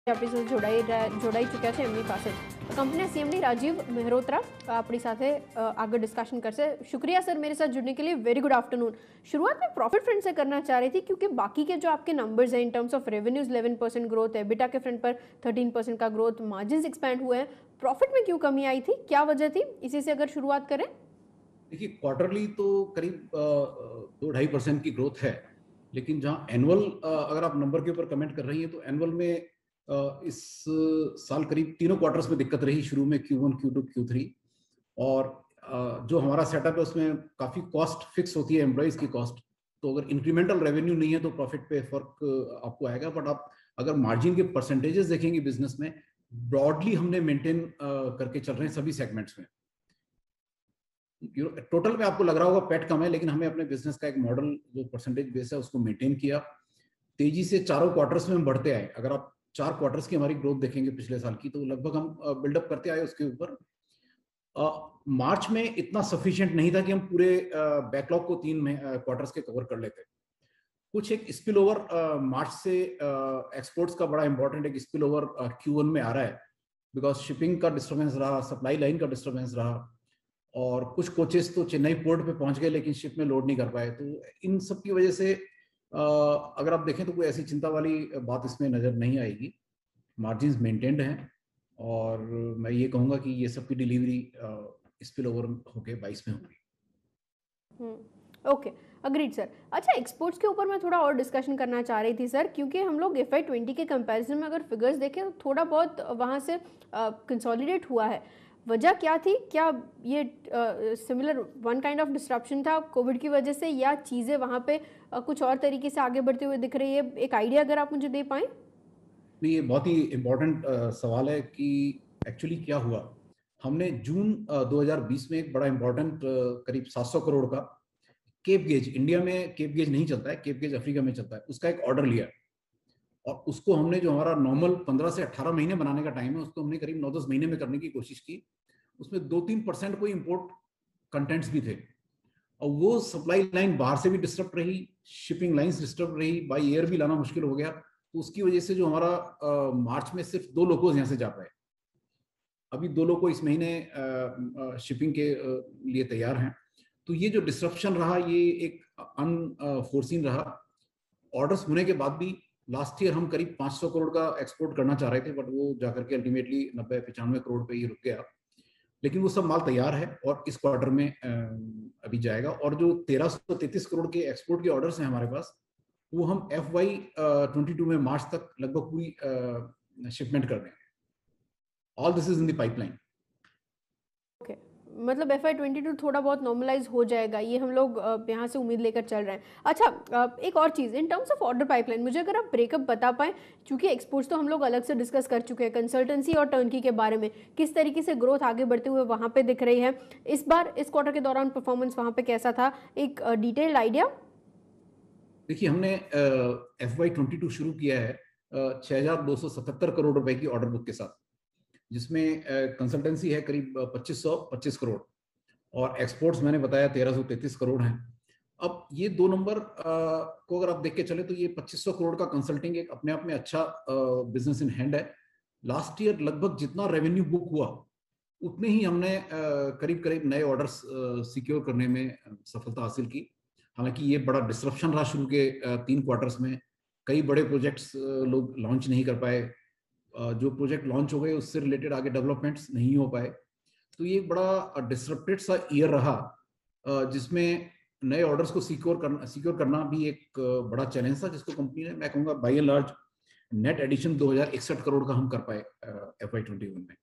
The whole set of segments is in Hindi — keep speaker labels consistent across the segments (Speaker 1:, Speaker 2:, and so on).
Speaker 1: એપિસોડ જોડાઈ ચૂક્યા છે એમની પાસે कंपनी सीएमडी राजीव मेहरोत्रा अपनी साथ आगे डिस्कशन करसे। शुक्रिया सर मेरे साथ जुड़ने के लिए। Very good afternoon. शुरुआत में प्रॉफिट फ्रंट से करना चाह रही थी क्योंकि बाकी के जो आपके नंबर्स हैं इन टर्म्स ऑफ रेवेन्यूज 11% ग्रोथ है, एबिटा के फ्रंट पर 13% का ग्रोथ, मार्जिन एक्सपैंड हुए हैं, प्रॉफिट में क्यों कमी आई थी, क्या वजह थी, इसी से अगर शुरुआत करें।
Speaker 2: देखिए क्वार्टरली तो करीब 2-2.5% की ग्रोथ है, लेकिन जहां एनुअल अगर आप नंबर के ऊपर कमेंट कर रही हैं तो एनुअल में इस साल करीब तीनों क्वार्टर्स में दिक्कत रही। शुरू में Q1, Q2, Q3 और जो हमारा सेटअप है उसमें काफी कॉस्ट फिक्स होती है, एम्प्लॉइज की कॉस्ट। तो अगर इंक्रीमेंटल रेवेन्यू नहीं है तो प्रॉफिट पे फर्क आपको आएगा। बट आप अगर मार्जिन के परसेंटेजेस देखेंगे बिजनेस में, ब्रॉडली हमने मेंटेन करके चल रहे हैं सभी सेगमेंट्स में। टोटल में आपको लग रहा होगा पैट कम है, लेकिन हमें अपने बिजनेस का एक मॉडल जो परसेंटेज बेस है उसको मेंटेन किया। तेजी से चारों क्वार्टर्स में हम बढ़ते आए। अगर आप 4 क्वार्टर्स की हमारी ग्रोथ देखेंगे पिछले साल की, तो लगभग हम बिल्डअप करते आए उसके ऊपर। मार्च में इतना सफिशिएंट नहीं था कि हम पूरे बैकलॉग को 3 क्वार्टर्स के कवर कर लेते। कुछ एक स्पिल ओवर मार्च से एक्सपोर्ट्स का बड़ा इंपॉर्टेंट एक स्पिल ओवर Q1 में आ रहा है, बिकॉज शिपिंग का डिस्टर्बेंस रहा, सप्लाई लाइन का डिस्टर्बेंस रहा, और कुछ कोचेस तो चेन्नई पोर्ट पे पहुंच गए लेकिन शिप में लोड नहीं कर पाए। तो इन सब की वजह से अगर आप देखें तो कोई ऐसी चिंता वाली बात इसमें नजर नहीं आएगी। मार्जिन्स मेंटेन्ड हैं और मैं ये कहूंगा कि ये सब की डिलीवरी स्पिल ओवर होके 22 में होगी।
Speaker 1: Okay, agreed sir. अच्छा, एक्सपोर्ट्स के ऊपर मैं थोड़ा और डिस्कशन करना चाह रही थी सर, क्योंकि हम लोग FY20 के कंपैरिजन में अगर फिगर्स देखें तो थोड़ा बहुत वहाँ से कंसोलिडेट हुआ है। वजह क्या थी? क्या ये similar one kind of disruption था कोविड की वजह से, या चीज़ें वहाँ पे कुछ और तरीके से आगे बढ़ते हुए दिख रही है? एक आइडिया अगर आप मुझे दे पाएँ।
Speaker 2: नहीं, ये बहुत ही इम्पोर्टेंट सवाल है कि एक्चुअली क्या हुआ। हमने जून 2020 में एक बड़ा इम्पोर्टेंट करीब 700 करोड़ का केप गेज, इंडिया में केप गेज नहीं चलता है, केप गेज अफ्रीका में चलता है, उसका एक ऑर्डर लिया। और उसको हमने, जो हमारा नॉर्मल 15 से 18 महीने बनाने का टाइम है, उसको हमने करीब 9-10 महीने में करने की कोशिश की। उसमें 2-3% कोई इंपोर्ट कंटेंट्स भी थे, और वो सप्लाई लाइन बाहर से भी डिस्टर्ब रही, शिपिंग लाइंस डिस्टर्ब रही, बाई एयर भी लाना मुश्किल हो गया। तो उसकी वजह से जो हमारा मार्च में सिर्फ 2 लोकोज यहाँ से जा पाए। अभी 2 लोको इस महीने शिपिंग के लिए तैयार हैं। तो ये जो डिस्ट्रप्शन रहा ये एक अनफोर्सीन रहा। ऑर्डर्स होने के बाद भी लास्ट ईयर हम करीब 500 करोड़ का एक्सपोर्ट करना चाह रहे थे, बट वो जाकर के अल्टीमेटली 90-95 करोड़ पे ये रुक गया। लेकिन वो सब माल तैयार है और इस क्वार्टर में अभी जाएगा। और जो 1333 करोड़ के एक्सपोर्ट के ऑर्डर्स हैं हमारे पास, वो हम FY22 में मार्च तक लगभग पूरी शिपमेंट कर देंगे। All this is in the pipeline.
Speaker 1: Okay, मतलब FY22 थोड़ा बहुत नॉर्मलाइज हो जाएगा, ये हम लोग यहाँ से उम्मीद लेकर चल रहे हैं। अच्छा, एक और चीज़ in terms of order pipeline, मुझे अगर आप ब्रेकअप बता पाएँ, क्योंकि एक्सपोर्ट्स तो हम लोग अलग से डिस्कस कर चुके हैं, कंसल्टेंसी और टर्नकी के बारे में किस तरीके से ग्रोथ आगे बढ़ते हुए वहाँ पे दिख रही है। इस बार इस क्वार्टर के दौरान परफॉर्मेंस वहाँ पे कैसा था, एक डिटेल्ड आइडिया।
Speaker 2: देखिए, हमने FY22 शुरू किया है 6277 करोड़ रुपए की ऑर्डर बुक के साथ, जिसमें कंसल्टेंसी है करीब 2525 करोड़, और एक्सपोर्ट्स मैंने बताया 1333 करोड़ हैं। अब ये 2 नंबर को अगर आप देख के चले तो ये 2500 करोड़ का कंसल्टिंग एक अपने आप में अच्छा बिजनेस इन हैंड है। लास्ट ईयर लगभग जितना रेवेन्यू बुक हुआ उतने ही हमने करीब करीब नए ऑर्डर्स सिक्योर करने में सफलता हासिल की। हालांकि ये बड़ा डिस्ट्रप्शन रहा शुरू के 3 क्वार्टर्स में। कई बड़े प्रोजेक्ट्स लोग लॉन्च नहीं कर पाए, जो प्रोजेक्ट लॉन्च हो गए उससे रिलेटेड आगे डेवलपमेंट्स नहीं हो पाए। तो ये एक बड़ा डिसरप्टेड सा ईयर रहा, जिसमें नए ऑर्डर्स को सिक्योर करना भी एक बड़ा चैलेंज था, जिसको कंपनी ने, मैं कहूँगा by and large net addition 2061 crore का हम कर पाए FY21 में।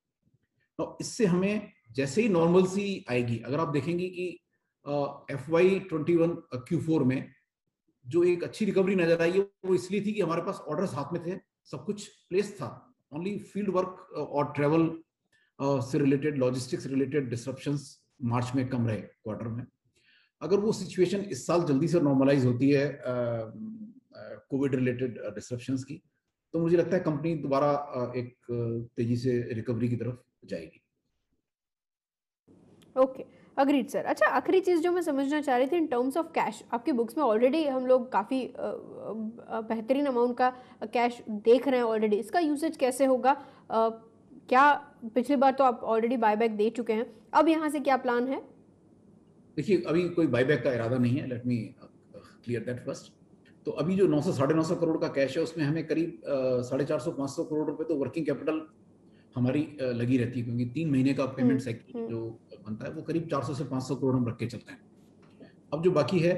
Speaker 2: तो इससे हमें जैसे ही नॉर्मल सी आएगी, अगर आप देखेंगे कि FY21 Q4 में जो एक अच्छी रिकवरी नजर आई है वो इसलिए थी कि हमारे पास ऑर्डर्स हाथ में थे, सब कुछ प्लेस था। ओनली फील्ड वर्क और ट्रेवल से रिलेटेड, लॉजिस्टिक्स रिलेटेड डिस्ट्रप्शंस मार्च में कम रहे क्वार्टर में। अगर वो सिचुएशन इस साल जल्दी से नॉर्मलाइज होती है कोविड रिलेटेड डिस्ट्रप्शंस की, तो मुझे लगता है कंपनी दोबारा एक तेजी से रिकवरी की तरफ जाएगी।
Speaker 1: Okay, agreed sir. अच्छा, आखिरी चीज़ जो मैं समझना चाह रही थी इन टर्म्स ऑफ कैश, आपकी बुक्स में ऑलरेडी हम लोग काफ़ी बेहतरीन अमाउंट का कैश देख रहे हैं ऑलरेडी, इसका यूसेज कैसे होगा? क्या पिछली बार तो आप ऑलरेडी बायबैक दे चुके हैं, अब यहाँ से क्या प्लान है?
Speaker 2: देखिए, अभी कोई बायबैक का इरादा नहीं है, let me clear that first. तो अभी जो 900 साढ़े 900 करोड़ का कैश है, उसमें हमें करीब 450 500 करोड़ रुपए तो वर्किंग कैपिटल हमारी लगी रहती है, क्योंकि 3 महीने का पेमेंट साइकिल जो बनता है वो करीब 400 से 500 करोड़ हम रख के चलते हैं। अब जो बाकी है,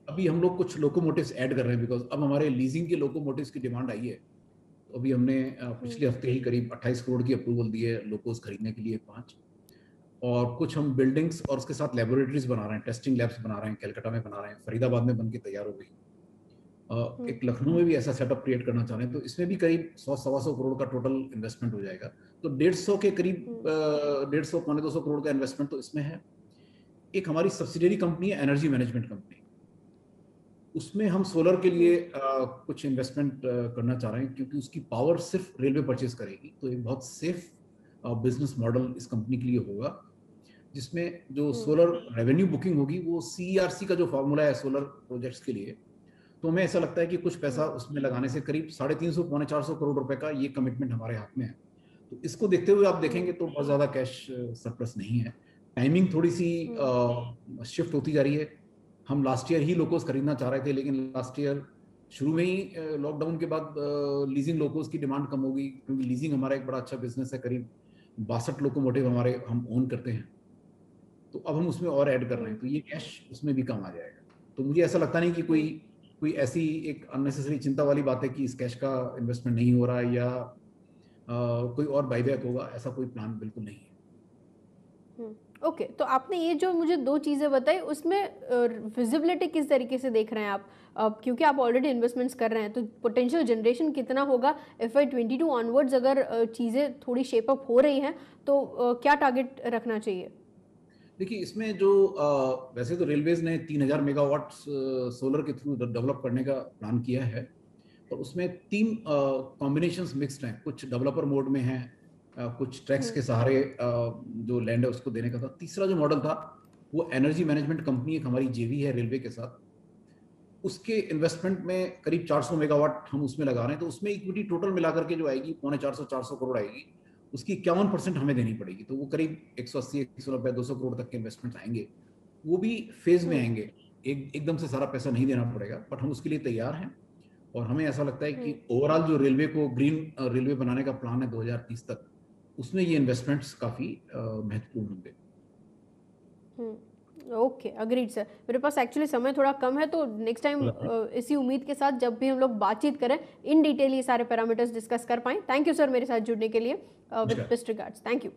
Speaker 2: अभी हम लोग कुछ लोकोमोटिव्स ऐड कर रहे हैं, बिकॉज अब हमारे लीजिंग के लोकोमोटिव्स की डिमांड आई है। तो अभी हमने पिछले हफ्ते ही करीब 28 करोड़ की अप्रूवल दी है लोकोस खरीदने के लिए 5, और कुछ हम बिल्डिंग्स और उसके साथ लेबोरेटरीज बना रहे हैं, टेस्टिंग लैब्स बना रहे हैं, कलकत्ता में बना रहे हैं, फरीदाबाद में बन के तैयार हो गई। एक लखनऊ में भी ऐसा सेटअप क्रिएट करना चाह रहे हैं, तो इसमें भी करीब 100-125 करोड़ का टोटल इन्वेस्टमेंट हो जाएगा। तो 150 के करीब 150 पौने 200 करोड़ का इन्वेस्टमेंट तो इसमें है। एक हमारी सब्सिडियरी कंपनी है एनर्जी मैनेजमेंट कंपनी, उसमें हम सोलर के लिए कुछ इन्वेस्टमेंट करना चाह रहे हैं, क्योंकि उसकी पावर सिर्फ रेलवे परचेज करेगी। तो एक बहुत सेफ बिजनेस मॉडल इस कंपनी के लिए होगा, जिसमें जो सोलर रेवेन्यू बुकिंग होगी वो CERC का जो फॉर्मूला है सोलर प्रोजेक्ट्स के लिए, तो हमें ऐसा लगता है कि कुछ पैसा उसमें लगाने से करीब 350 पौने 400 करोड़ रुपए का ये कमिटमेंट हमारे हाथ में है। तो इसको देखते हुए आप देखेंगे तो बहुत ज्यादा कैश सरप्लस नहीं है। टाइमिंग थोड़ी सी शिफ्ट होती जा रही है। हम लास्ट ईयर ही लोकोस खरीदना चाह रहे थे, लेकिन लास्ट ईयर शुरू में ही लॉकडाउन के बाद लीजिंग लोकोस की डिमांड कम हो गई, क्योंकि लीजिंग हमारा एक बड़ा अच्छा बिजनेस है। करीब 62 लोकोमोटिव हमारे हम ओन करते हैं, तो अब हम उसमें और ऐड कर रहे हैं, तो ये कैश उसमें भी कम आ जाएगा। तो मुझे ऐसा लगता नहीं कि कोई ऐसी एक अननेसेसरी चिंता वाली बात है कि इस कैश का इन्वेस्टमेंट नहीं हो रहा है या कोई और बायबैक होगा, ऐसा कोई प्लान बिल्कुल नहीं है।
Speaker 1: ओके, तो आपने ये जो मुझे 2 चीज़ें बताई, उसमें विजिबिलिटी किस तरीके से देख रहे हैं आप? क्योंकि आप ऑलरेडी इन्वेस्टमेंट्स कर रहे हैं, तो पोटेंशियल जनरेशन कितना होगा FY 22 ऑनवर्ड्स? अगर चीज़ें थोड़ी शेप अप हो रही हैं तो क्या टारगेट रखना चाहिए?
Speaker 2: देखिए, इसमें जो वैसे तो रेलवेज ने 3000 मेगावाट सोलर के थ्रू डेवलप करने का प्लान किया है, और उसमें 3 कॉम्बिनेशंस मिक्स्ड हैं। कुछ डेवलपर मोड में है, कुछ ट्रैक्स के सहारे जो लैंड है उसको देने का था। तीसरा जो मॉडल था वो एनर्जी मैनेजमेंट कंपनी एक हमारी JV है रेलवे के साथ, उसके इन्वेस्टमेंट में करीब 400 मेगावाट हम उसमें लगा रहे हैं। तो उसमें इक्विटी टोटल मिलाकर के जो आएगी 450 करोड़ आएगी, उसकी 51% हमें देनी पड़ेगी। तो वो करीब 180 190 200 करोड़ तक के इन्वेस्टमेंट आएंगे। वो भी फेज में आएंगे, एकदम से सारा पैसा नहीं देना पड़ेगा, बट हम उसके लिए तैयार हैं। और हमें ऐसा लगता है कि ओवरऑल जो रेलवे को ग्रीन रेलवे बनाने का प्लान है 2030 तक, उसमें ये इन्वेस्टमेंट्स काफी महत्वपूर्ण होंगे।
Speaker 1: Okay, agreed sir. मेरे पास एक्चुअली समय थोड़ा कम है, तो नेक्स्ट टाइम इसी उम्मीद के साथ जब भी हम लोग बातचीत करें, इन डिटेल ये सारे पैरामीटर्स डिस्कस कर पाएं। थैंक यू सर मेरे साथ जुड़ने के लिए। With best regards, thank you.